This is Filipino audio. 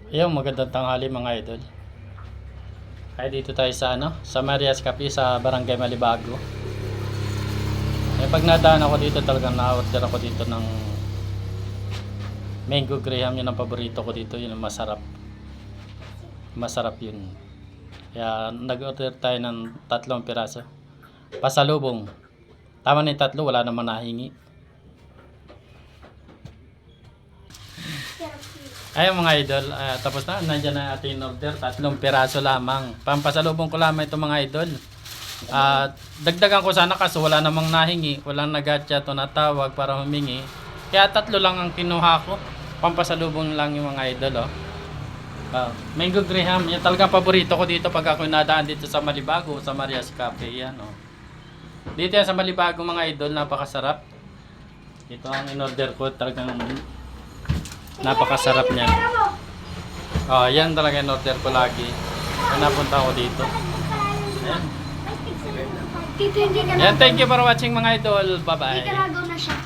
Ayun, magandang tanghali mga idol. Ay dito tayo sa sa Marias Cafe sa Barangay Malibago. Pag nadaan ako dito talagang na-order ako dito ng mango graham, yun ang paborito ko dito, yun ang masarap. Masarap yun. Kaya nag-order tayo ng 3 piraso. Pasalubong. Tama na yung 3, wala namang nahingi. Ayun mga idol, tapos na, nandiyan na ating order, 3 piraso lamang. Pampasalubong ko lamang ito mga idol. Dagdagan ko sana kaso wala namang nahingi, walang nag-chat o natawag para humingi. Kaya 3 lang ang kinuha ko. Pampasalubong lang yung mga idol. Mango graham, yan talagang paborito ko dito pag ako nadaan dito sa Malibago, sa Marias Cafe. Yan, dito yan sa Malibago mga idol, napakasarap. Ito ang in-order ko, talagang napakasarap niya. Yan talaga in-order ko lagi. Kaya napunta ako dito. Ayan. Yan, thank you for watching mga idol. Bye-bye.